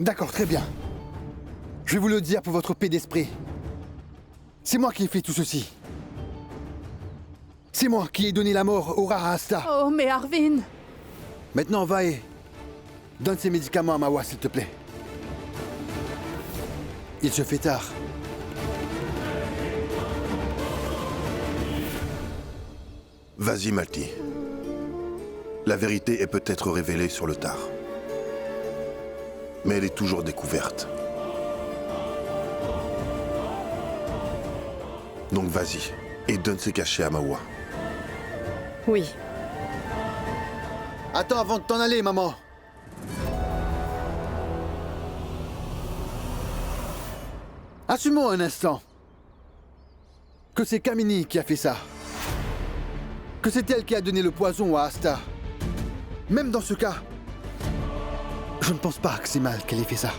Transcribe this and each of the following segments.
D'accord, très bien. Je vais vous le dire pour votre paix d'esprit. C'est moi qui ai fait tout ceci. C'est moi qui ai donné la mort au rare Asta. Oh, mais Arvin! Maintenant, va et donne ces médicaments à Mawa, s'il te plaît. Il se fait tard. Vas-y, Malti. La vérité est peut-être révélée sur le tard. Mais elle est toujours découverte. Donc vas-y, et donne ces cachets à Mawa. Oui. Attends avant de t'en aller, maman. Assumons un instant que c'est Kamini qui a fait ça. Que c'est elle qui a donné le poison à Asta. Même dans ce cas, je ne pense pas que c'est mal qu'elle ait fait ça.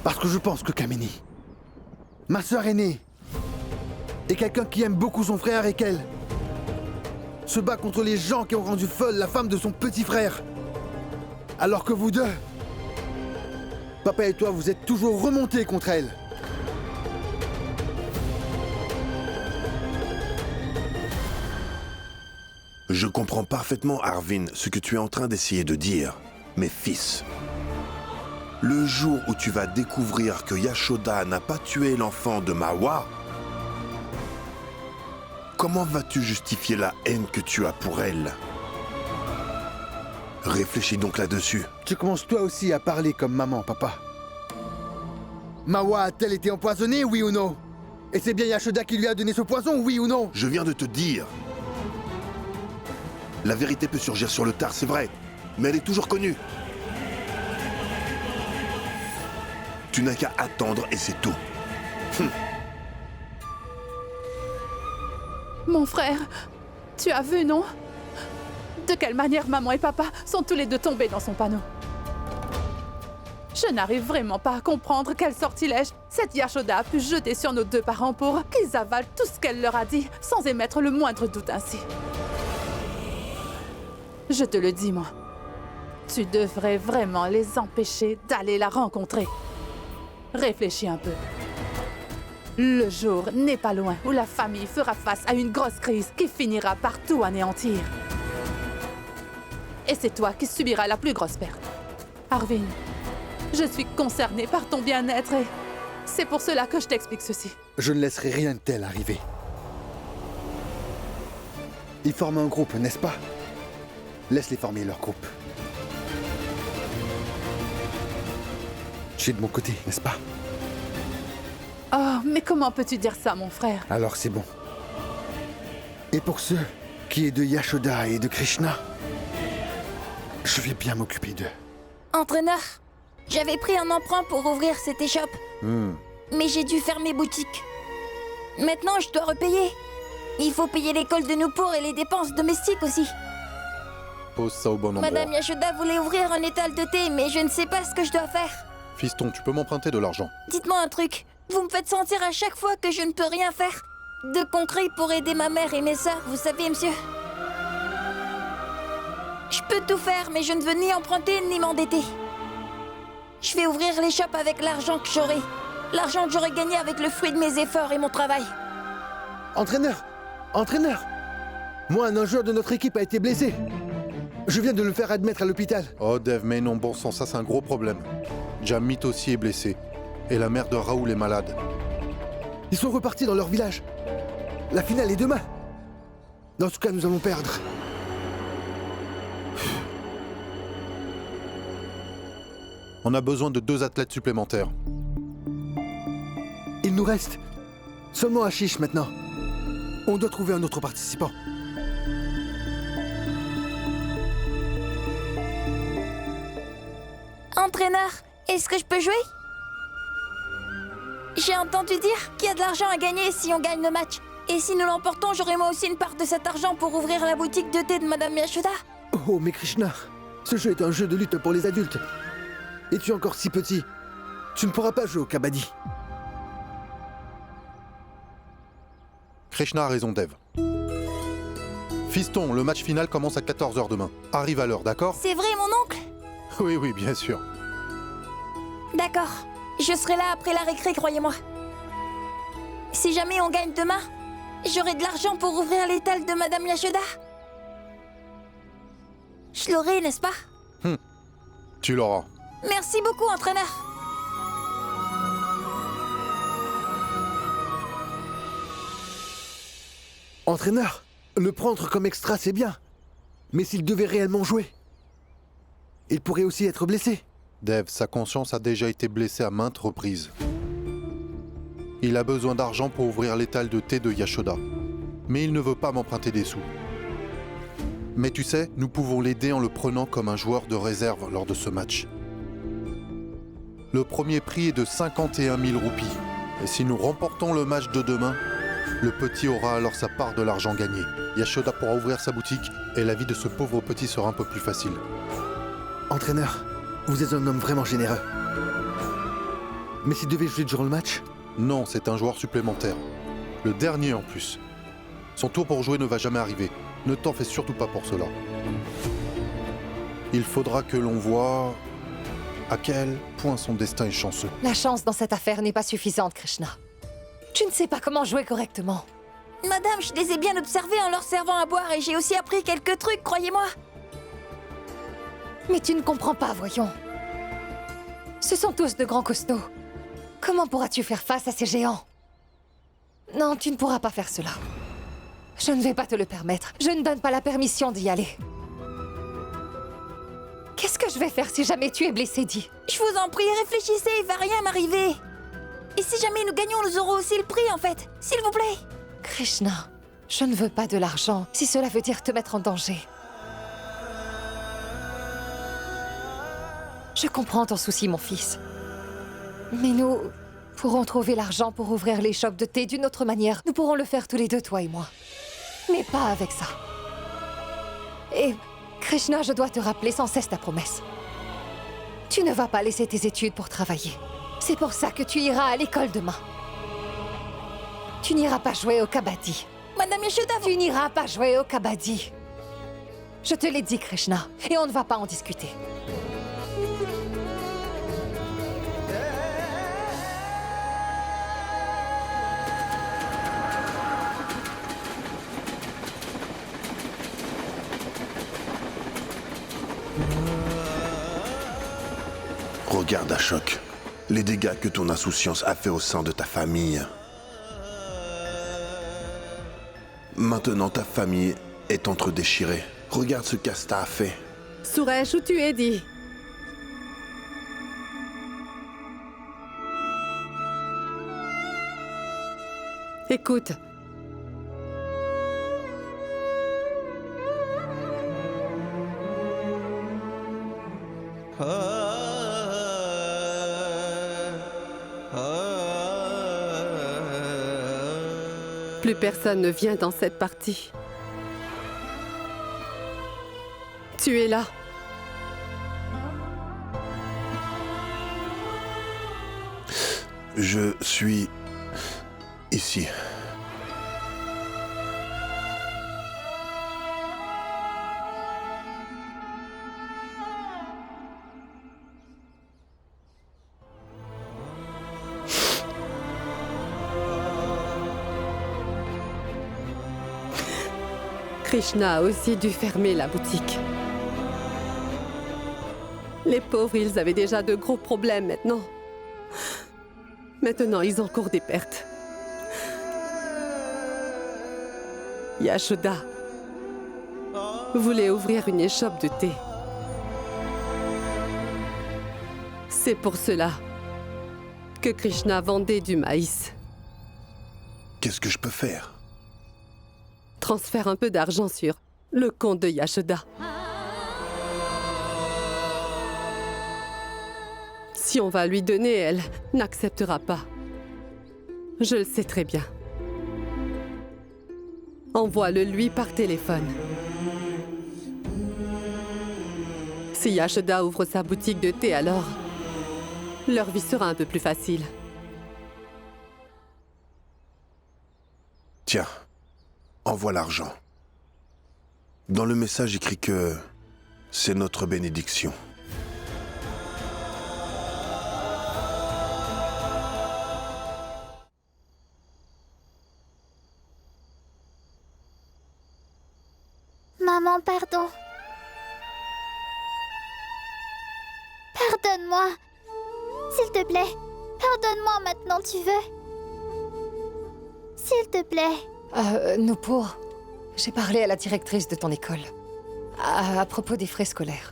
Parce que je pense que Kamini, ma sœur aînée, est quelqu'un qui aime beaucoup son frère et qu'elle se bat contre les gens qui ont rendu folle la femme de son petit frère. Alors que vous deux, papa et toi, vous êtes toujours remontés contre elle. Je comprends parfaitement, Arvin, ce que tu es en train d'essayer de dire. Mais fils, le jour où tu vas découvrir que Yashoda n'a pas tué l'enfant de Mawa, comment vas-tu justifier la haine que tu as pour elle? Réfléchis donc là-dessus. Tu commences toi aussi à parler comme maman, papa. Mawa a-t-elle été empoisonnée, oui ou non? Et c'est bien Yashoda qui lui a donné ce poison, oui ou non? Je viens de te dire. La vérité peut surgir sur le tard, c'est vrai, mais elle est toujours connue. Tu n'as qu'à attendre et c'est tout. Mon frère, tu as vu, non? De quelle manière maman et papa sont tous les deux tombés dans son panneau? Je n'arrive vraiment pas à comprendre quel sortilège cette Yashoda a pu jeter sur nos deux parents pour qu'ils avalent tout ce qu'elle leur a dit sans émettre le moindre doute ainsi. Je te le dis, moi. Tu devrais vraiment les empêcher d'aller la rencontrer. Réfléchis un peu. Le jour n'est pas loin où la famille fera face à une grosse crise qui finira par tout anéantir. Et c'est toi qui subiras la plus grosse perte. Arvin, je suis concernée par ton bien-être et c'est pour cela que je t'explique ceci. Je ne laisserai rien de tel arriver. Ils forment un groupe, n'est-ce pas? Laisse-les former leur groupe. Je suis de mon côté, n'est-ce pas? Oh, mais comment peux-tu dire ça, mon frère? Alors c'est bon. Et pour ceux qui est de Yashoda et de Krishna, je vais bien m'occuper d'eux. Entraîneur, j'avais pris un emprunt pour ouvrir cette échoppe. Mais j'ai dû fermer boutique. Maintenant, je dois repayer. Il faut payer l'école de Nupur et les dépenses domestiques aussi. Pose ça au bon endroit. Madame Yashoda voulait ouvrir un étal de thé, mais je ne sais pas ce que je dois faire. Fiston, tu peux m'emprunter de l'argent. Dites-moi un truc. Vous me faites sentir à chaque fois que je ne peux rien faire de concret pour aider ma mère et mes sœurs, vous savez, monsieur. Je peux tout faire, mais je ne veux ni emprunter ni m'endetter. Je vais ouvrir l'échoppe avec l'argent que j'aurai. L'argent que j'aurai gagné avec le fruit de mes efforts et mon travail. Entraîneur! Entraîneur! Moi, un joueur de notre équipe a été blessé. Je viens de le faire admettre à l'hôpital. Oh Dev, mais non, bon sang, ça c'est un gros problème. Jamit aussi est blessé. Et la mère de Raoul est malade. Ils sont repartis dans leur village. La finale est demain. Dans ce cas, nous allons perdre. On a besoin de 2 athlètes supplémentaires. Il nous reste seulement Ashish maintenant. On doit trouver un autre participant. Entraîneur, est-ce que je peux jouer? J'ai entendu dire qu'il y a de l'argent à gagner si on gagne le match. Et si nous l'emportons, j'aurai moi aussi une part de cet argent pour ouvrir la boutique de thé de Madame Yashoda. Oh, mais Krishna, ce jeu est un jeu de lutte pour les adultes. Et tu es encore si petit. Tu ne pourras pas jouer au kabaddi. Krishna a raison, Dev. Fiston, le match final commence à 14 h demain. Arrive à l'heure, d'accord? C'est vrai, mon oncle? Oui, oui, bien sûr. D'accord. Je serai là après la récré, croyez-moi. Si jamais on gagne demain, j'aurai de l'argent pour ouvrir l'étal de Madame Yashoda. Je l'aurai, n'est-ce pas? Tu l'auras. Merci beaucoup, entraîneur. Entraîneur, le prendre comme extra, c'est bien. Mais s'il devait réellement jouer, il pourrait aussi être blessé. Dev, sa conscience a déjà été blessée à maintes reprises. Il a besoin d'argent pour ouvrir l'étal de thé de Yashoda. Mais il ne veut pas m'emprunter des sous. Mais tu sais, nous pouvons l'aider en le prenant comme un joueur de réserve lors de ce match. Le premier prix est de 51 000 roupies. Et si nous remportons le match de demain, le petit aura alors sa part de l'argent gagné. Yashoda pourra ouvrir sa boutique et la vie de ce pauvre petit sera un peu plus facile. Entraîneur, vous êtes un homme vraiment généreux. Mais s'il devait jouer durant le match? Non, c'est un joueur supplémentaire. Le dernier en plus. Son tour pour jouer ne va jamais arriver. Ne t'en fais surtout pas pour cela. Il faudra que l'on voie à quel point son destin est chanceux. La chance dans cette affaire n'est pas suffisante, Krishna. Tu ne sais pas comment jouer correctement. Madame, je les ai bien observés en leur servant à boire et j'ai aussi appris quelques trucs, croyez-moi. Mais tu ne comprends pas, voyons. Ce sont tous de grands costauds. Comment pourras-tu faire face à ces géants? Non, tu ne pourras pas faire cela. Je ne vais pas te le permettre. Je ne donne pas la permission d'y aller. Qu'est-ce que je vais faire si jamais tu es blessé, dis? Je vous en prie, réfléchissez, il va rien m'arriver. Et si jamais nous gagnons, nous aurons aussi le prix, en fait. S'il vous plaît. Krishna, je ne veux pas de l'argent, si cela veut dire te mettre en danger. Je comprends ton souci, mon fils. Mais nous pourrons trouver l'argent pour ouvrir les shops de thé d'une autre manière. Nous pourrons le faire tous les deux, toi et moi. Mais pas avec ça. Et Krishna, je dois te rappeler sans cesse ta promesse. Tu ne vas pas laisser tes études pour travailler. C'est pour ça que tu iras à l'école demain. Tu n'iras pas jouer au kabaddi. Madame Yashoda, Tu n'iras pas jouer au kabaddi. Je te l'ai dit, Krishna, et on ne va pas en discuter. Regarde Ashok, les dégâts que ton insouciance a fait au sein de ta famille. Maintenant ta famille est entre-déchirée. Regarde ce qu'Asta a fait. Suresh, où tu es, dit? Écoute. Plus personne ne vient dans cette partie. Tu es là. Je suis ici. Krishna a aussi dû fermer la boutique. Les pauvres, ils avaient déjà de gros problèmes maintenant. Maintenant, ils encourent des pertes. Yashoda voulait ouvrir une échoppe de thé. C'est pour cela que Krishna vendait du maïs. Qu'est-ce que je peux faire? Transfère un peu d'argent sur le compte de Yashoda. Si on va lui donner, elle n'acceptera pas. Je le sais très bien. Envoie-le lui par téléphone. Si Yashoda ouvre sa boutique de thé, alors leur vie sera un peu plus facile. Tiens, envoie l'argent. Dans le message écrit que c'est notre bénédiction. Maman, pardon. Pardonne-moi. S'il te plaît. Pardonne-moi maintenant, tu veux? S'il te plaît. Nupur, j'ai parlé à la directrice de ton école. À propos des frais scolaires.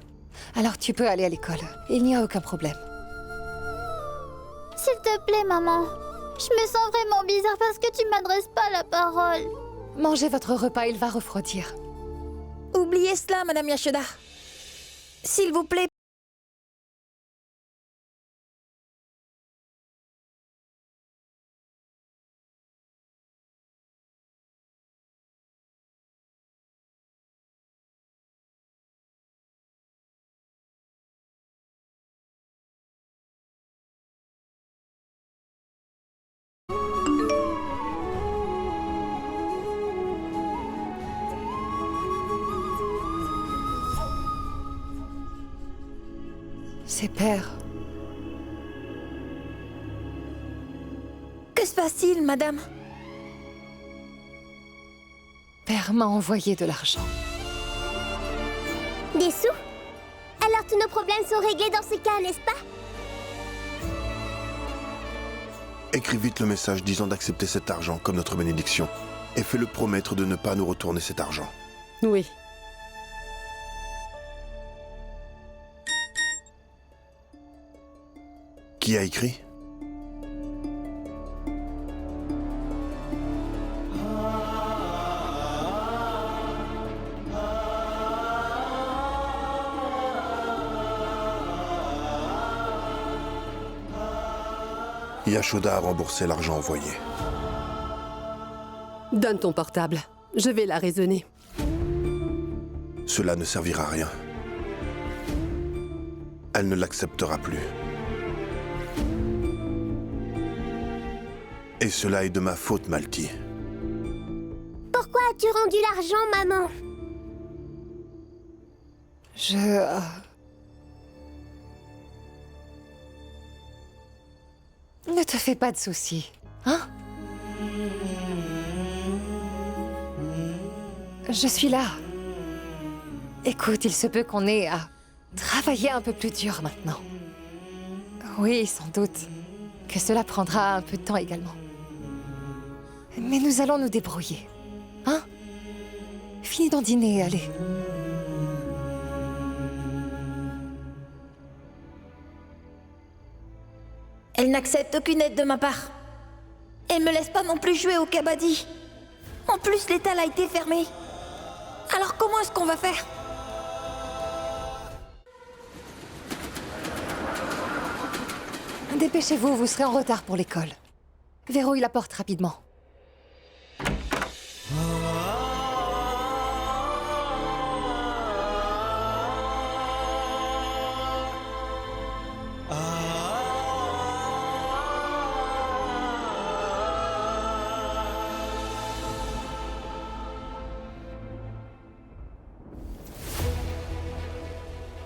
Alors tu peux aller à l'école. Il n'y a aucun problème. S'il te plaît, maman. Je me sens vraiment bizarre parce que tu m'adresses pas la parole. Mangez votre repas, il va refroidir. Oubliez cela, Madame Yashoda. S'il vous plaît. C'est père. Que se passe-t-il, madame? Père m'a envoyé de l'argent. Des sous? Alors tous nos problèmes sont réglés dans ce cas, n'est-ce pas? Écris vite le message disant d'accepter cet argent comme notre bénédiction. Et fais-le promettre de ne pas nous retourner cet argent. Oui. Qui a écrit? Yashoda a remboursé l'argent envoyé. Donne ton portable. Je vais la raisonner. Cela ne servira à rien. Elle ne l'acceptera plus. Et cela est de ma faute, Malti. Pourquoi as-tu rendu l'argent, maman? Ne te fais pas de soucis, hein? Je suis là. Écoute, il se peut qu'on ait à travailler un peu plus dur maintenant. Oui, sans doute que cela prendra un peu de temps également. Mais nous allons nous débrouiller. Hein? Finis d'en dîner, allez. Elle n'accepte aucune aide de ma part. Elle me laisse pas non plus jouer au kabaddi. En plus, l'étal a été fermé. Alors comment est-ce qu'on va faire? Dépêchez-vous, vous serez en retard pour l'école. Verrouille la porte rapidement.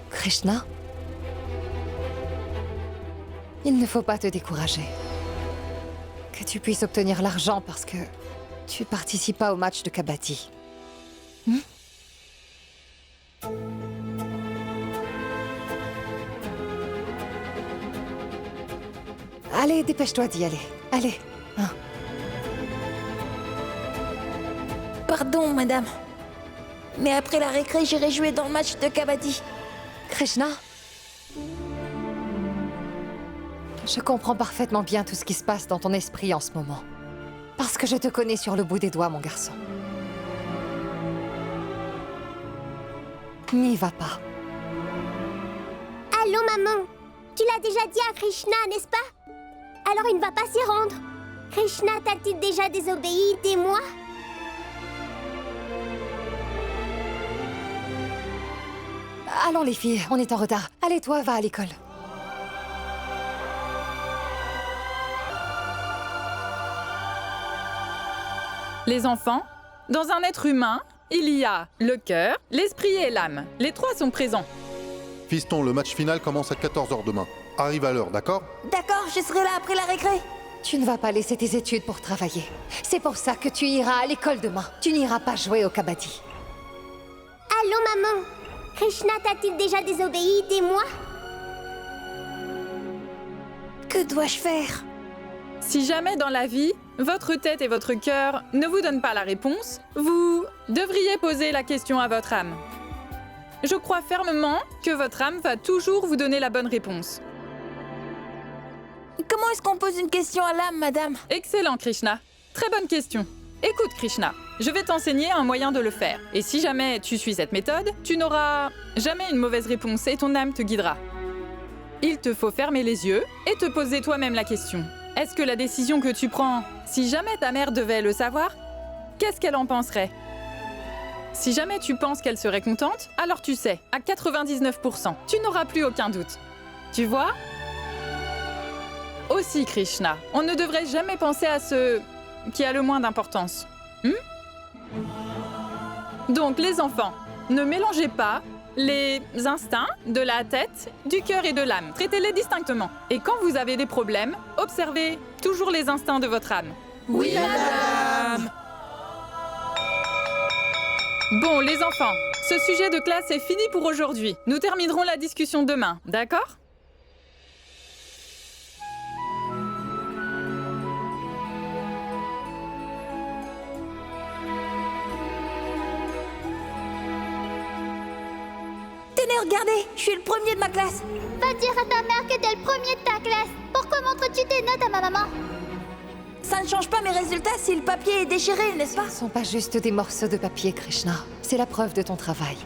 Krishna? Il ne faut pas te décourager. Que tu puisses obtenir l'argent parce que tu participes pas au match de kabaddi. Allez, dépêche-toi d'y aller. Allez. Hein. Pardon, madame. Mais après la récré, j'irai jouer dans le match de kabaddi. Krishna? Je comprends parfaitement bien tout ce qui se passe dans ton esprit en ce moment. Parce que je te connais sur le bout des doigts, mon garçon. N'y va pas. Allô, maman. Tu l'as déjà dit à Krishna, n'est-ce pas? Alors il ne va pas s'y rendre. Krishna t'a-t-il déjà désobéi, dis-moi? Allons les filles, on est en retard. Allez, toi, va à l'école. Les enfants, dans un être humain, il y a le cœur, l'esprit et l'âme. Les trois sont présents. Fiston, le match final commence à 14 h demain. Arrive à l'heure, d'accord? D'accord, je serai là après la récré. Tu ne vas pas laisser tes études pour travailler. C'est pour ça que tu iras à l'école demain. Tu n'iras pas jouer au kabaddi. Allô, maman. Krishna t'a-t-il déjà désobéi? Dis-moi. Que dois-je faire? Si jamais dans la vie, votre tête et votre cœur ne vous donnent pas la réponse, vous devriez poser la question à votre âme. Je crois fermement que votre âme va toujours vous donner la bonne réponse. Comment est-ce qu'on pose une question à l'âme, madame? Excellent, Krishna. Très bonne question. Écoute, Krishna, je vais t'enseigner un moyen de le faire. Et si jamais tu suis cette méthode, tu n'auras jamais une mauvaise réponse et ton âme te guidera. Il te faut fermer les yeux et te poser toi-même la question. Est-ce que la décision que tu prends, si jamais ta mère devait le savoir, qu'est-ce qu'elle en penserait? Si jamais tu penses qu'elle serait contente, alors tu sais, à 99%, tu n'auras plus aucun doute. Tu vois? Aussi, Krishna, on ne devrait jamais penser à ce qui a le moins d'importance. Donc, les enfants, ne mélangez pas les instincts de la tête, du cœur et de l'âme. Traitez-les distinctement. Et quand vous avez des problèmes, observez toujours les instincts de votre âme. Oui, madame. Bon, les enfants, ce sujet de classe est fini pour aujourd'hui. Nous terminerons la discussion demain, d'accord? Tenez, regardez, je suis le premier de ma classe. Va dire à ta mère que t'es le premier de ta classe. Pourquoi montres-tu tes notes à ma maman? Ça ne change pas mes résultats si le papier est déchiré, n'est-ce pas? Ce ne sont pas juste des morceaux de papier, Krishna. C'est la preuve de ton travail.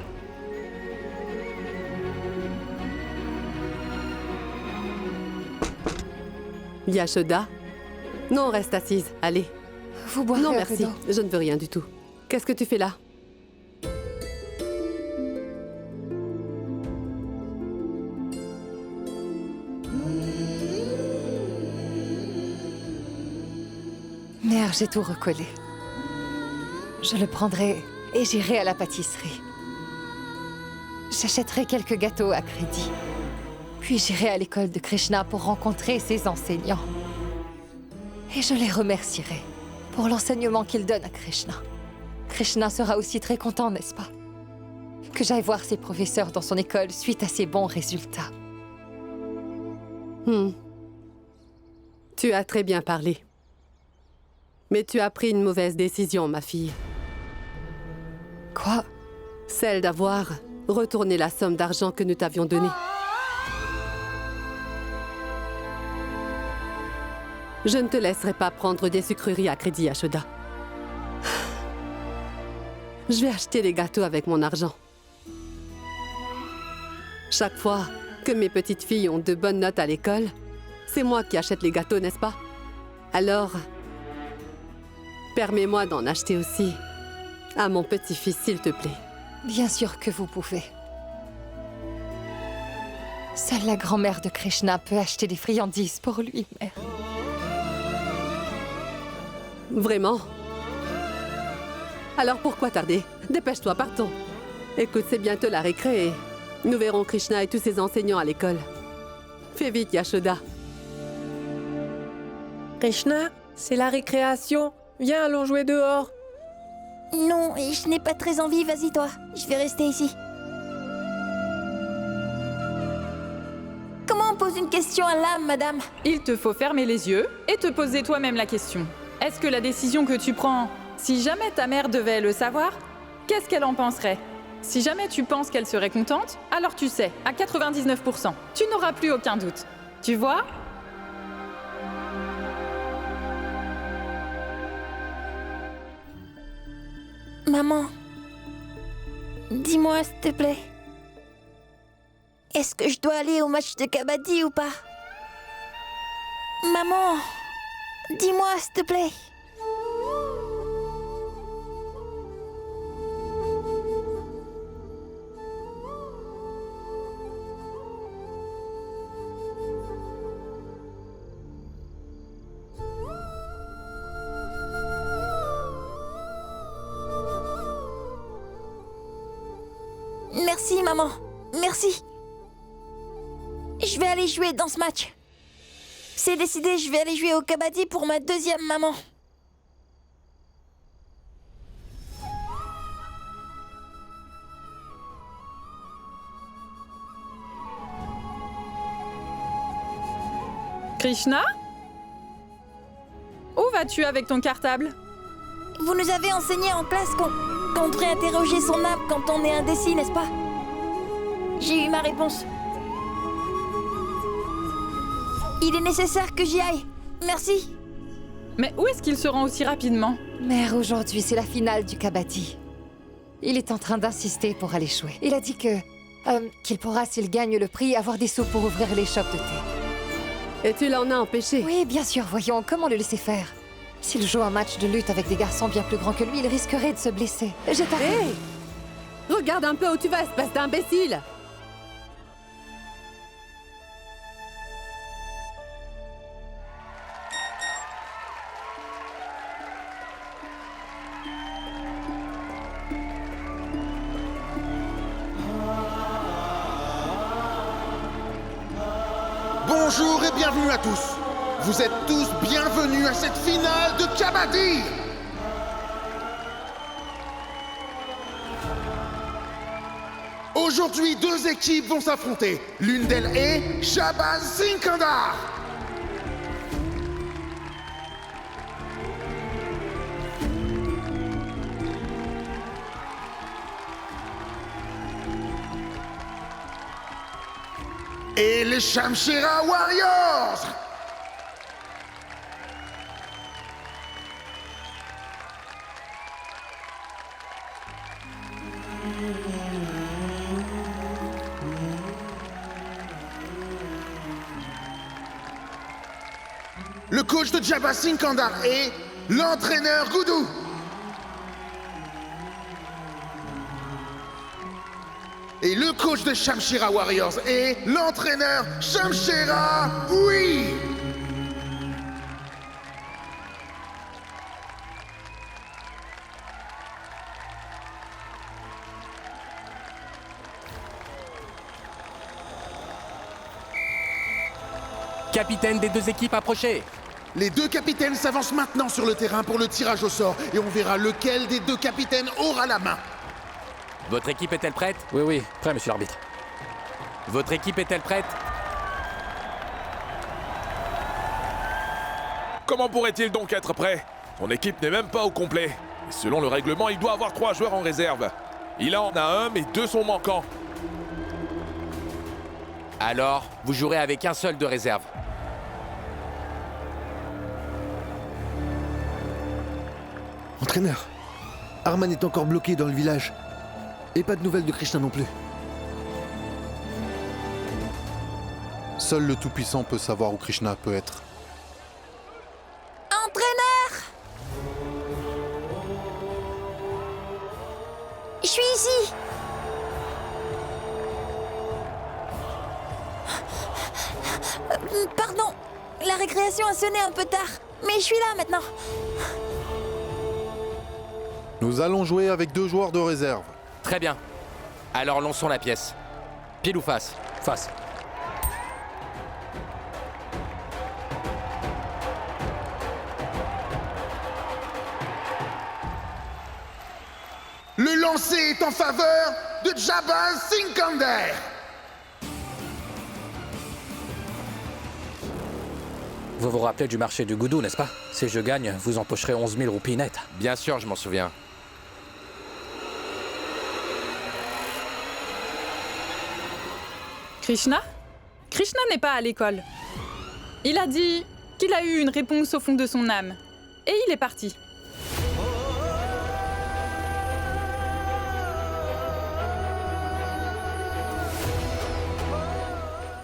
Yashoda? Non, reste assise. Allez. Vous boirez Non, un peu merci. d'eau. Je ne veux rien du tout. Qu'est-ce que tu fais là? Mère, j'ai tout recollé. Je le prendrai et j'irai à la pâtisserie. J'achèterai quelques gâteaux à crédit. Puis j'irai à l'école de Krishna pour rencontrer ses enseignants. Et je les remercierai pour l'enseignement qu'ils donnent à Krishna. Krishna sera aussi très content, n'est-ce pas? Que j'aille voir ses professeurs dans son école suite à ses bons résultats. Tu as très bien parlé. Mais tu as pris une mauvaise décision, ma fille. Quoi? Celle d'avoir retourné la somme d'argent que nous t'avions donnée. Je ne te laisserai pas prendre des sucreries à crédit, Yashoda. Je vais acheter les gâteaux avec mon argent. Chaque fois que mes petites filles ont de bonnes notes à l'école, c'est moi qui achète les gâteaux, n'est-ce pas? Alors, permets-moi d'en acheter aussi à mon petit-fils, s'il te plaît. Bien sûr que vous pouvez. Seule la grand-mère de Krishna peut acheter des friandises pour lui, mère. Vraiment? Alors pourquoi tarder? Dépêche-toi, partons. Écoute, c'est bientôt la récré et nous verrons Krishna et tous ses enseignants à l'école. Fais vite, Yashoda. Krishna, c'est la récréation. Viens, allons jouer dehors. Non, et je n'ai pas très envie, vas-y toi. Je vais rester ici. Comment on pose une question à l'âme, madame? Il te faut fermer les yeux et te poser toi-même la question. Est-ce que la décision que tu prends, si jamais ta mère devait le savoir, qu'est-ce qu'elle en penserait? Si jamais tu penses qu'elle serait contente, alors tu sais, à 99%, tu n'auras plus aucun doute. Tu vois? Maman, dis-moi s'il te plaît. Est-ce que je dois aller au match de kabaddi ou pas? Maman, dis-moi s'il te plaît. Merci, maman. Merci. Je vais aller jouer dans ce match. C'est décidé, je vais aller jouer au kabaddi pour ma deuxième maman. Krishna? Où vas-tu avec ton cartable? Vous nous avez enseigné en classe qu'on devrait interroger son âme quand on est indécis, n'est-ce pas? J'ai eu ma réponse. Il est nécessaire que j'y aille. Merci. Mais où est-ce qu'il se rend aussi rapidement? Mère, aujourd'hui, c'est la finale du kabaddi. Il est en train d'insister pour aller jouer. Il a dit qu'il pourra, s'il gagne le prix, avoir des sous pour ouvrir les shops de thé. Et tu l'en as empêché? Oui, bien sûr, voyons, comment le laisser faire? S'il joue un match de lutte avec des garçons bien plus grands que lui, il risquerait de se blesser. J'ai pas... Hé! Regarde un peu où tu vas, espèce d'imbécile! Bonjour et bienvenue à tous. Vous êtes tous bienvenus à cette finale de kabaddi. Aujourd'hui, deux équipes vont s'affronter. L'une d'elles est Shahbaz Singhkandar. Et les Shamshira Warriors. Le coach de Shahbaz Singhkandar est l'entraîneur Goudou. Et le coach de Shamshira Warriors est l'entraîneur Shamshira Oui. Capitaine des deux équipes, approchez. Les deux capitaines s'avancent maintenant sur le terrain pour le tirage au sort et on verra lequel des deux capitaines aura la main. Votre équipe est-elle prête? Oui, prêt, monsieur l'arbitre. Votre équipe est-elle prête? Comment pourrait-il donc être prêt? Son équipe n'est même pas au complet. Et selon le règlement, il doit avoir 3 joueurs en réserve. Il en a un, mais 2 sont manquants. Alors, vous jouerez avec un seul de réserve. Entraîneur, Arman est encore bloqué dans le village. Et pas de nouvelles de Krishna non plus. Seul le Tout-Puissant peut savoir où Krishna peut être. Entraîneur! Je suis ici! Pardon, la récréation a sonné un peu tard, mais je suis là maintenant. Nous allons jouer avec 2 joueurs de réserve. Très bien. Alors lançons la pièce. Pile ou face? Face. Le lancer est en faveur de Shahbaz Singhkandar. Vous vous rappelez du marché du Goudou, n'est-ce pas? Si je gagne, vous empocherez 11 000 roupies nettes. Bien sûr, je m'en souviens. Krishna? Krishna n'est pas à l'école. Il a dit qu'il a eu une réponse au fond de son âme. Et il est parti.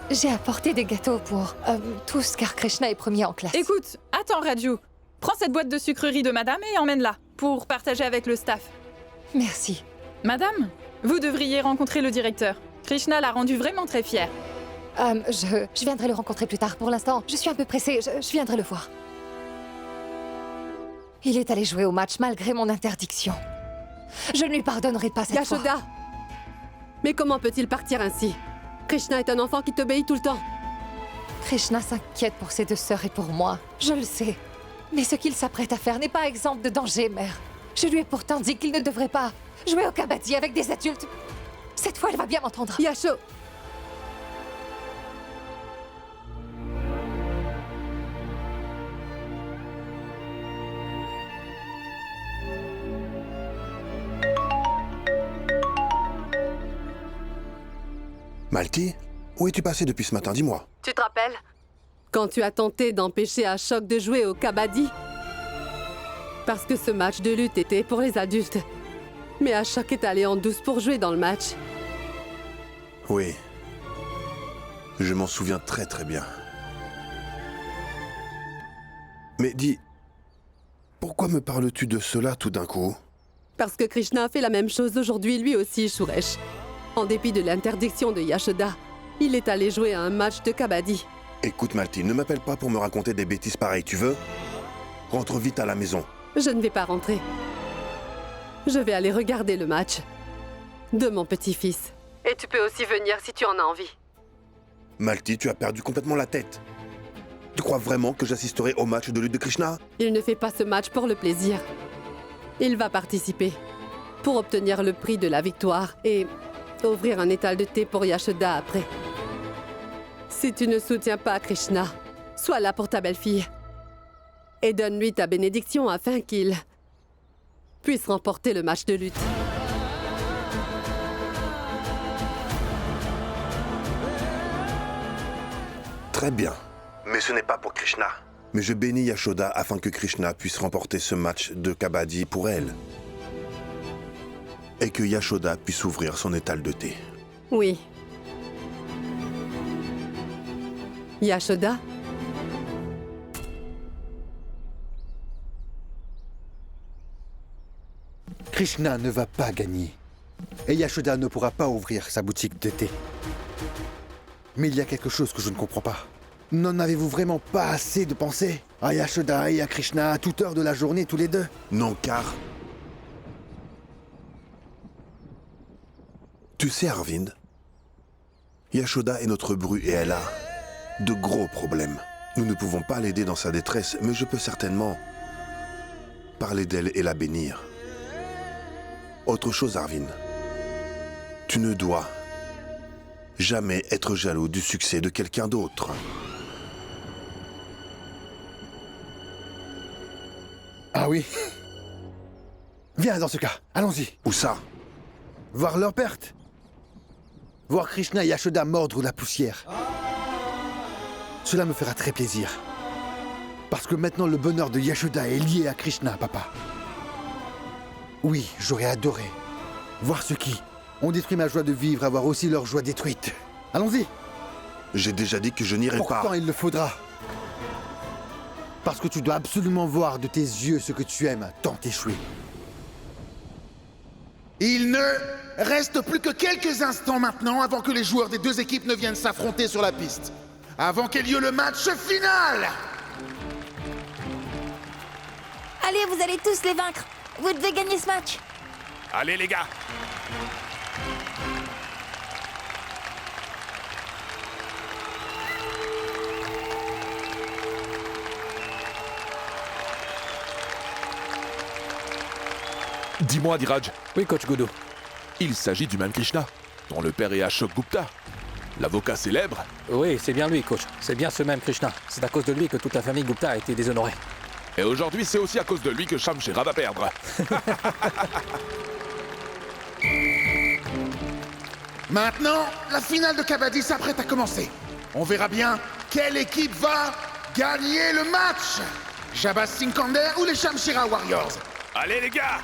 J'ai apporté des gâteaux pour tous, car Krishna est premier en classe. Écoute, attends, Raju. Prends cette boîte de sucreries de madame et emmène-la, pour partager avec le staff. Merci. Madame, vous devriez rencontrer le directeur. Krishna l'a rendu vraiment très fier. Je viendrai le rencontrer plus tard. Pour l'instant, je suis un peu pressée. Je viendrai le voir. Il est allé jouer au match malgré mon interdiction. Je ne lui pardonnerai pas cette fois. Yashoda! Mais comment peut-il partir ainsi? Krishna est un enfant qui t'obéit tout le temps. Krishna s'inquiète pour ses deux sœurs et pour moi, je le sais. Mais ce qu'il s'apprête à faire n'est pas exempt de danger, mère. Je lui ai pourtant dit qu'il ne devrait pas jouer au kabaddi avec des adultes. Cette fois, elle va bien m'entendre. Yasho! Malti, où es-tu passé depuis ce matin, dis-moi? Tu te rappelles? Quand tu as tenté d'empêcher Ashok de jouer au kabaddi? Parce que ce match de lutte était pour les adultes. Mais Ashok est allé en douce pour jouer dans le match. Oui. Je m'en souviens très très bien. Mais dis, pourquoi me parles-tu de cela tout d'un coup? Parce que Krishna a fait la même chose aujourd'hui lui aussi, Suresh. En dépit de l'interdiction de Yashoda, il est allé jouer à un match de kabaddi. Écoute Malti, ne m'appelle pas pour me raconter des bêtises pareilles, tu veux? Rentre vite à la maison. Je ne vais pas rentrer. Je vais aller regarder le match de mon petit-fils. Et tu peux aussi venir si tu en as envie. Malti, tu as perdu complètement la tête. Tu crois vraiment que j'assisterai au match de lutte de Krishna? Il ne fait pas ce match pour le plaisir. Il va participer pour obtenir le prix de la victoire et ouvrir un étal de thé pour Yashoda après. Si tu ne soutiens pas Krishna, sois là pour ta belle-fille. Et donne-lui ta bénédiction afin qu'il puisse remporter le match de lutte. Très bien. Mais ce n'est pas pour Krishna. Mais je bénis Yashoda afin que Krishna puisse remporter ce match de kabaddi pour elle. Et que Yashoda puisse ouvrir son étal de thé. Oui. Yashoda? Krishna ne va pas gagner. Et Yashoda ne pourra pas ouvrir sa boutique de thé. Mais il y a quelque chose que je ne comprends pas. N'en avez-vous vraiment pas assez de pensées à Yashoda et à Krishna à toute heure de la journée, tous les deux? Non, car... Tu sais, Arvind, Yashoda est notre bru et elle a de gros problèmes. Nous ne pouvons pas l'aider dans sa détresse, mais je peux certainement parler d'elle et la bénir. Autre chose, Arvind, tu ne dois jamais être jaloux du succès de quelqu'un d'autre. Ah oui? Viens dans ce cas, allons-y. Où ça? Voir leur perte. Voir Krishna et Yashoda mordre la poussière. Cela me fera très plaisir. Parce que maintenant le bonheur de Yashoda est lié à Krishna, papa. Oui, j'aurais adoré voir ceux qui ont détruit ma joie de vivre avoir aussi leur joie détruite. Allons-y. J'ai déjà dit que je n'irai pas. Pourtant, il le faudra. Parce que tu dois absolument voir de tes yeux ce que tu aimes tant échouer. Il ne reste plus que quelques instants maintenant avant que les joueurs des deux équipes ne viennent s'affronter sur la piste. Avant qu'ait lieu le match final! Allez, vous allez tous les vaincre. Vous devez gagner ce match. Allez les gars! Dis-moi, Dhiraj. Oui, coach Goudou. Il s'agit du même Krishna, dont le père est Ashok Gupta, l'avocat célèbre. Oui, c'est bien lui, coach. C'est bien ce même Krishna. C'est à cause de lui que toute la famille Gupta a été déshonorée. Et aujourd'hui, c'est aussi à cause de lui que Shamshera va perdre. Maintenant, la finale de kabaddi s'apprête à commencer. On verra bien quelle équipe va gagner le match. Jabaz Sinkander ou les Shamshera Warriors. Allez les gars!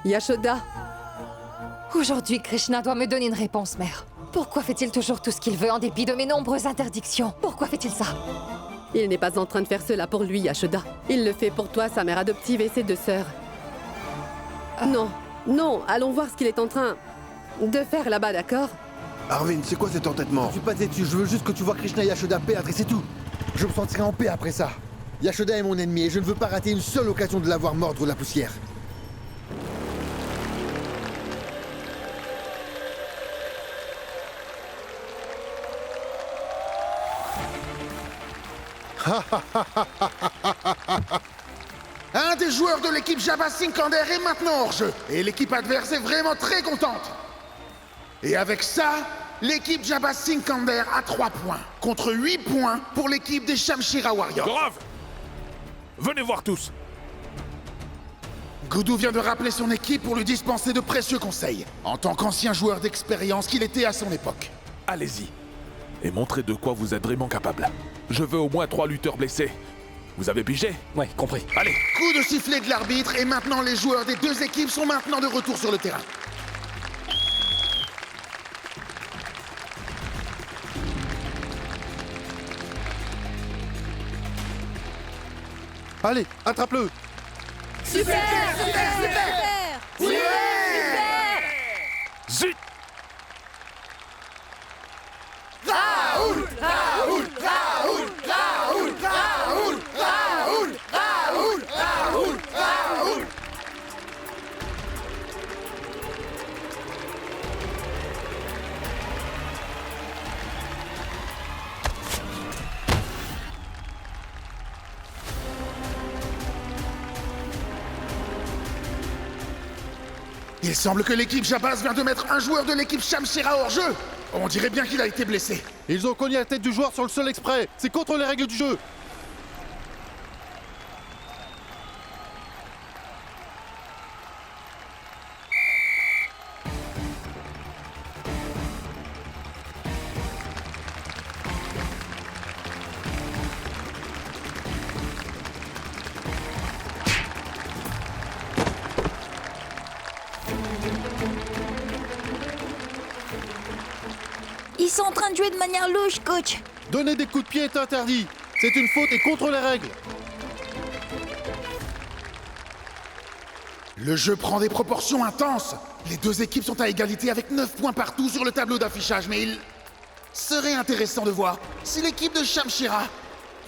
Yashoda, Aujourd'hui, Krishna doit me donner une réponse, mère. Pourquoi fait-il toujours tout ce qu'il veut en dépit de mes nombreuses interdictions? Pourquoi fait-il ça? il n'est pas en train de faire cela pour lui, Yashoda. Il le fait pour toi, sa mère adoptive et ses deux sœurs. Non, non, allons voir ce qu'il est en train de faire là-bas, d'accord? Arvind, c'est quoi cet entêtement? Je suis pas têtu, je veux juste que tu vois Krishna et Yashoda perdre et c'est tout. Je me sentirai en paix après ça. Yashoda est mon ennemi et je ne veux pas rater une seule occasion de la voir mordre la poussière. Un des joueurs de l'équipe Jabba Sinkander est maintenant hors jeu. Et l'équipe adverse est vraiment très contente. Et avec ça, l'équipe Jabba Sinkander a 3 points. Contre 8 points pour l'équipe des Shamshira Warriors. Grave! Venez voir tous. Goudou vient de rappeler son équipe pour lui dispenser de précieux conseils. En tant qu'ancien joueur d'expérience qu'il était à son époque. Allez-y. Et montrez de quoi vous êtes vraiment capable. Je veux au moins 3 lutteurs blessés. Vous avez pigé? Ouais, compris. Allez. Coup de sifflet de l'arbitre et maintenant les joueurs des 2 équipes sont maintenant de retour sur le terrain. Allez, attrape-le! Super! Zut! Il semble que l'équipe Jabaz vient de mettre un joueur de l'équipe Shamshira hors jeu. On dirait bien qu'il a été blessé. Ils ont cogné la tête du joueur sur le sol exprès. C'est contre les règles du jeu. Ils sont en train de jouer de manière louche, coach. Donner des coups de pied est interdit. C'est une faute et contre les règles. Le jeu prend des proportions intenses. Les 2 équipes sont à égalité avec 9 points partout sur le tableau d'affichage, mais il serait intéressant de voir si l'équipe de Shamshira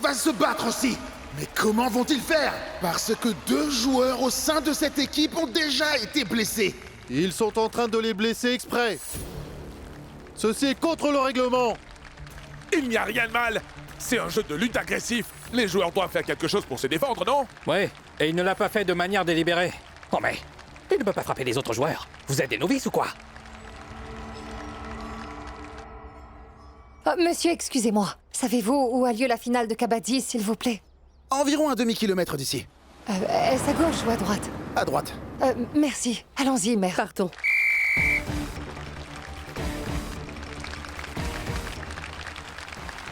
va se battre aussi. Mais comment vont-ils faire? Parce que 2 joueurs au sein de cette équipe ont déjà été blessés. Ils sont en train de les blesser exprès. Ceci est contre le règlement. Il n'y a rien de mal. C'est un jeu de lutte agressif. Les joueurs doivent faire quelque chose pour se défendre, non? Ouais, et il ne l'a pas fait de manière délibérée. Oh mais, il ne peut pas frapper les autres joueurs. Vous êtes des novices ou quoi? Oh, monsieur, excusez-moi. Savez-vous où a lieu la finale de Kabaddi, s'il vous plaît? Environ un demi-kilomètre d'ici. Est-ce à gauche ou à droite? À droite. Merci. Allons-y, mère. Partons.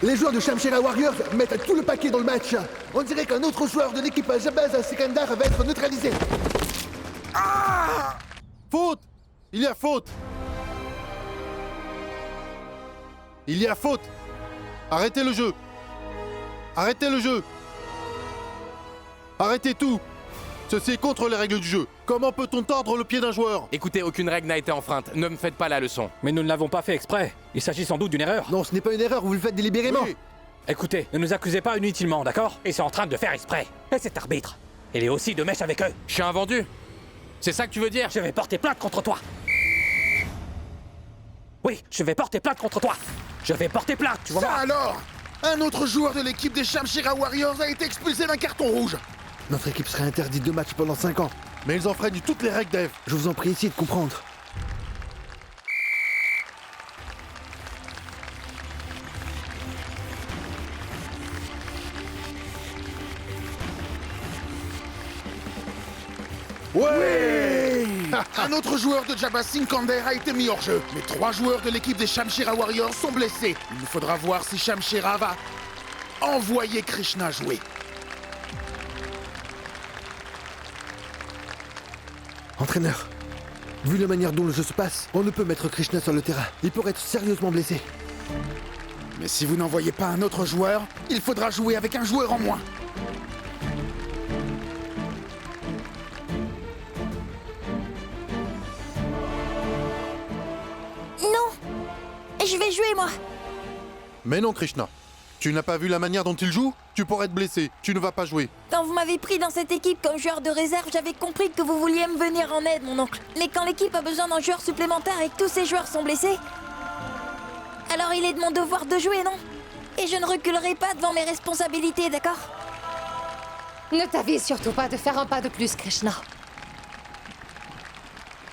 Les joueurs de Shamshira Warriors mettent tout le paquet dans le match. On dirait qu'un autre joueur de l'équipe Jabaz Sikandar va être neutralisé. Ah! Faute! Il y a faute! Il y a faute! Arrêtez le jeu! Arrêtez le jeu! Arrêtez tout! Ceci est contre les règles du jeu. Comment peut-on tordre le pied d'un joueur? Écoutez, aucune règle n'a été enfreinte. Ne me faites pas la leçon. Mais nous ne l'avons pas fait exprès. Il s'agit sans doute d'une erreur. Non, ce n'est pas une erreur, vous le faites délibérément. Oui. Écoutez, ne nous accusez pas inutilement, d'accord? Ils sont en train de faire exprès. Et cet arbitre, il est aussi de mèche avec eux. Je suis un vendu. C'est ça que tu veux dire? Je vais porter plainte contre toi. Oui, je vais porter plainte contre toi. Je vais porter plainte, tu vois. Ça alors! Un autre joueur de l'équipe des Shamshira Warriors a été expulsé d'un carton rouge. Notre équipe serait interdite de match pendant 5 ans. Mais ils enfreignent toutes les règles, Dave. Je vous en prie, essayez de comprendre. Ouais! Un autre joueur de Jabba Sinkander a été mis hors jeu. Mais 3 joueurs de l'équipe des Shamshira Warriors sont blessés. Il nous faudra voir si Shamshira va envoyer Krishna jouer. Entraîneur, vu la manière dont le jeu se passe, on ne peut mettre Krishna sur le terrain. Il pourrait être sérieusement blessé. Mais si vous n'envoyez pas un autre joueur, il faudra jouer avec un joueur en moins. Non! Je vais jouer, moi! Mais non, Krishna. Tu n'as pas vu la manière dont il joue? Tu pourrais te blesser, tu ne vas pas jouer. Quand vous m'avez pris dans cette équipe comme joueur de réserve, j'avais compris que vous vouliez me venir en aide, mon oncle. Mais quand l'équipe a besoin d'un joueur supplémentaire et que tous ces joueurs sont blessés, alors il est de mon devoir de jouer, non? Et je ne reculerai pas devant mes responsabilités, d'accord? Ne t'avise surtout pas de faire un pas de plus, Krishna.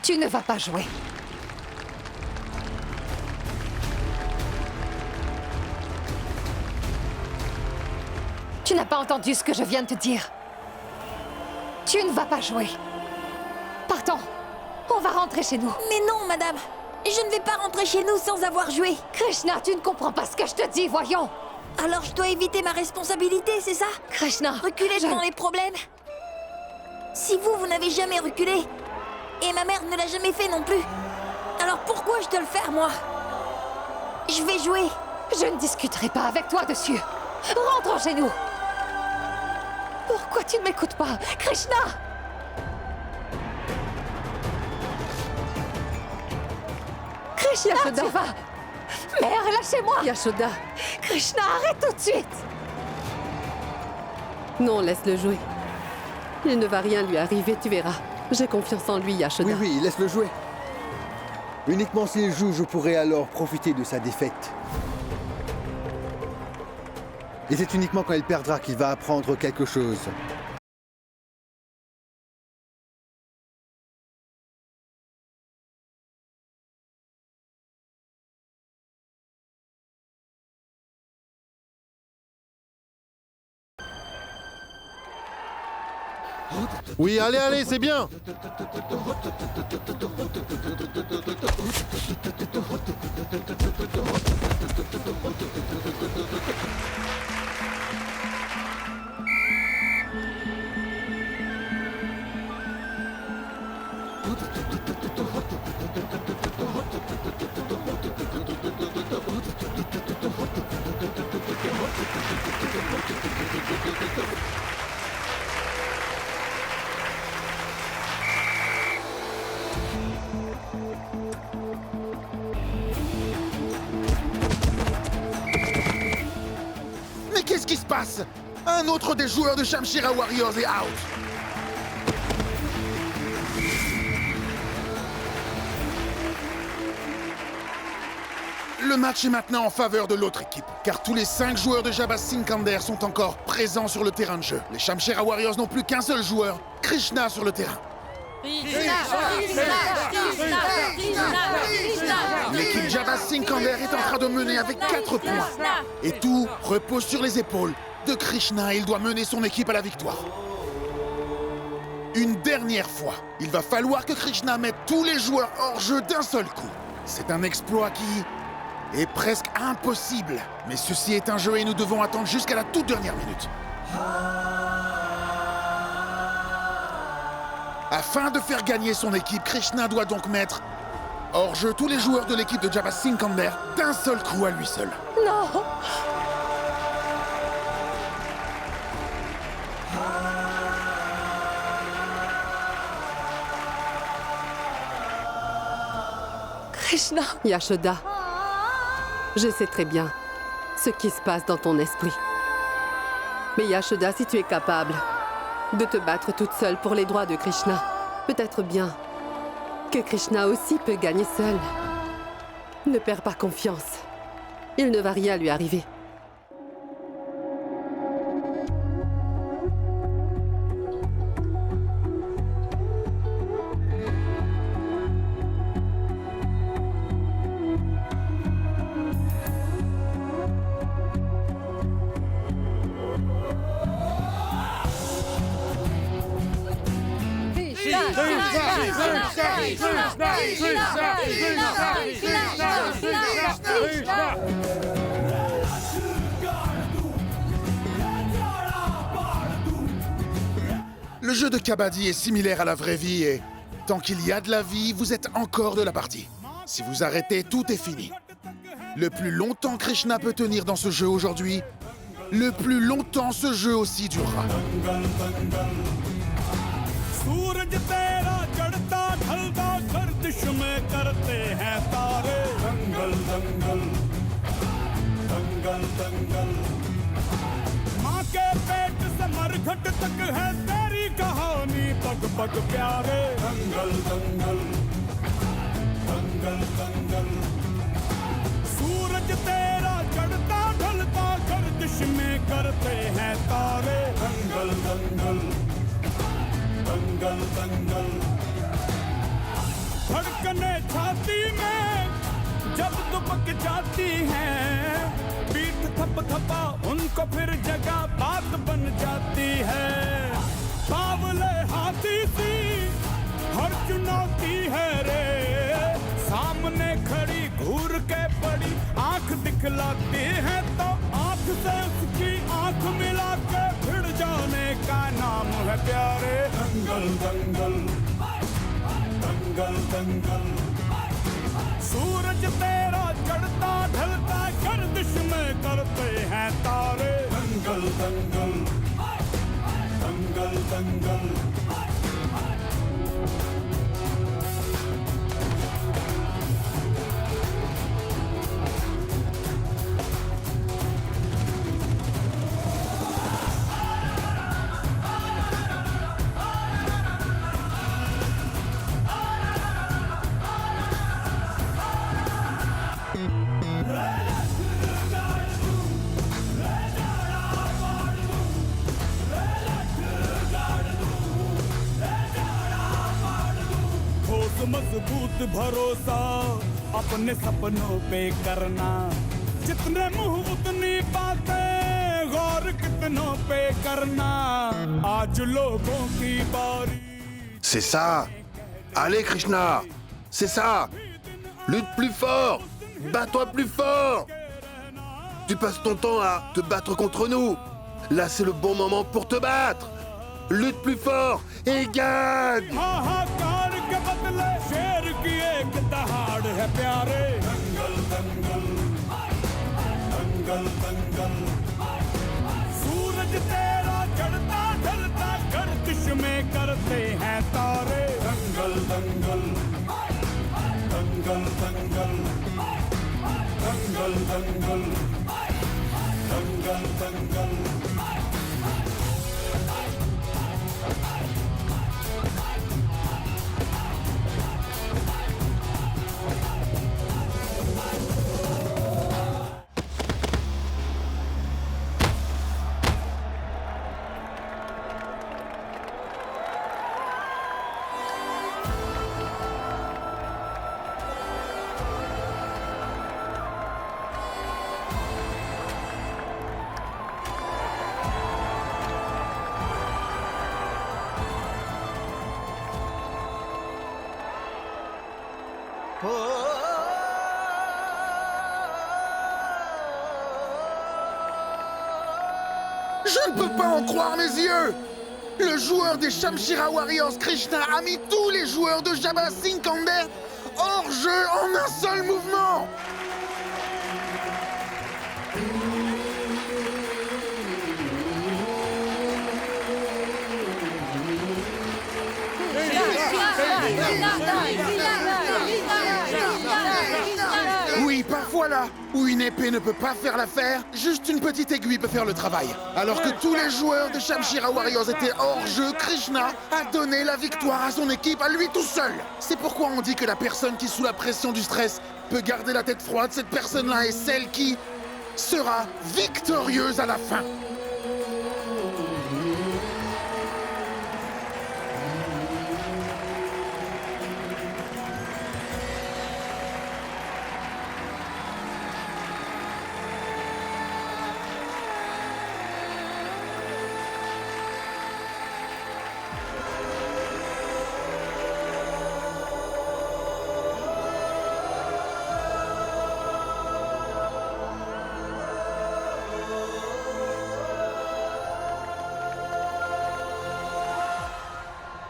Tu ne vas pas jouer. Tu n'as pas entendu ce que je viens de te dire. Tu ne vas pas jouer. Partons. On va rentrer chez nous. Mais non, madame. Je ne vais pas rentrer chez nous sans avoir joué. Krishna, tu ne comprends pas ce que je te dis, voyons. Alors je dois éviter ma responsabilité, c'est ça? Krishna, reculer devant les problèmes. Si vous n'avez jamais reculé, et ma mère ne l'a jamais fait non plus, alors pourquoi je dois le faire, moi? Je vais jouer. Je ne discuterai pas avec toi dessus. Rentrons chez nous. Pourquoi tu ne m'écoutes pas, Krishna? Krishna, Yashoda. tu vas... Mère, lâchez-moi. Yashoda. Krishna, arrête tout de suite. Non, laisse-le jouer. Il ne va rien lui arriver, tu verras. J'ai confiance en lui, Yashoda. Oui, laisse-le jouer. Uniquement s'il joue, je pourrai alors profiter de sa défaite. Et c'est uniquement quand il perdra qu'il va apprendre quelque chose. Oui, allez, c'est bien. Mais qu'est-ce qui se passe? Un autre des joueurs de Shamshira Warriors est out. Le match est maintenant en faveur de l'autre équipe, car tous les 5 joueurs de Jabba Sinkander sont encore présents sur le terrain de jeu. Les Shamshira Warriors n'ont plus qu'un seul joueur, Krishna, sur le terrain. L'équipe Jabba Sinkander est en train de mener avec 4 points. Et tout repose sur les épaules de Krishna. Il doit mener son équipe à la victoire. Une dernière fois, il va falloir que Krishna mette tous les joueurs hors jeu d'un seul coup. C'est un exploit qui est presque impossible. Mais ceci est un jeu et nous devons attendre jusqu'à la toute dernière minute. Afin de faire gagner son équipe, Krishna doit donc mettre hors jeu tous les joueurs de l'équipe de Jabba Sinkander d'un seul coup à lui seul. Non. Krishna. Yashoda, je sais très bien ce qui se passe dans ton esprit. Mais Yashoda, si tu es capable de te battre toute seule pour les droits de Krishna, peut-être bien que Krishna aussi peut gagner seul. Ne perds pas confiance. Il ne va rien lui arriver. Le jeu de Kabaddi est similaire à la vraie vie et tant qu'il y a de la vie, vous êtes encore de la partie. Si vous arrêtez, tout est fini. Le plus longtemps Krishna peut tenir dans ce jeu aujourd'hui, le plus longtemps ce jeu aussi durera. सूरज तेरा चढ़ता ढलता गर्दिश में करते हैं तारे दंगल दंगल दंगल दंगल के पेट से मरघट तक है तेरी कहानी पग पग प्यारे दंगल दंगल दंगल दंगल सूरज तेरा चढ़ता ढलता गर्दिश में करते हैं तारे दंगल दंगल दंगल दंगल धड़कने छाती में जब दुबक जाती हैं पीठ थप थपा उनको फिर जगह बात बन जाती है बावले हाथी सी हर चुनौती है रे सामने खड़ी घूर के पड़ी आंख दिखलाती है तो आंख से उसकी आंख मिला के भिड़ जाने का नाम है प्यारे दंगल दंगल दंगल दंगल सूरज तेरा चढ़ता ढलता गर्दिश में करते हैं तारे दंगल दंगल दंगल दंगल मजबूत भरोसा अपने सपनों पे करना जितने मुंह उतनी बातें गौर कितनों पे करना आज लोगों की बारी C'est ça. Allez, Krishna. C'est ça. Lutte plus fort. Bats-toi plus fort. Tu passes ton temps à te battre contre nous. Là, c'est le bon moment pour te battre. Lutte plus fort et gagne. शेर की एक दहाड़ है प्यारे दंगल दंगल दंगल दंगल सूरज तेरा चढ़ता ढलता गर्दिश में करते हैं तारे दंगल दंगल दंगल दंगल दंगल दंगल दंगल दंगल Je ne peux pas en croire mes yeux! Le joueur des Shamshira Warriors, Krishna, a mis tous les joueurs de Jabba Singh Khande hors jeu en un seul mouvement! Oui, parfois là, où une épée ne peut pas faire l'affaire, juste une petite aiguille peut faire le travail. Alors que tous les joueurs de Shamshira Warriors étaient hors jeu, Krishna a donné la victoire à son équipe à lui tout seul. C'est pourquoi on dit que la personne qui, sous la pression du stress, peut garder la tête froide, cette personne-là est celle qui sera victorieuse à la fin.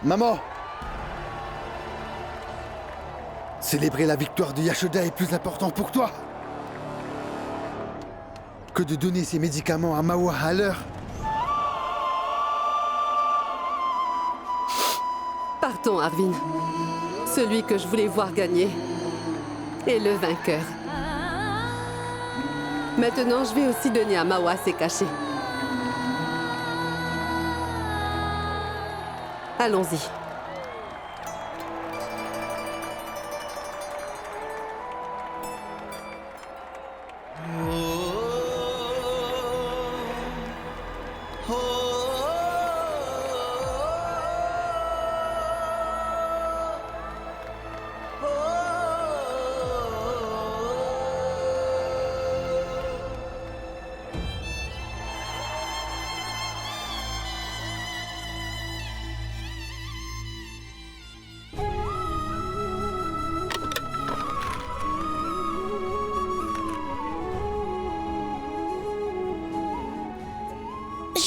Maman! Célébrer la victoire de Yashoda est plus important pour toi que de donner ses médicaments à Mawa à l'heure. Partons, Arvin. Celui que je voulais voir gagner est le vainqueur. Maintenant, je vais aussi donner à Mawa ses cachets. Allons-y.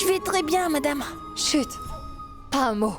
Je vais très bien, madame. Chut. Pas un mot.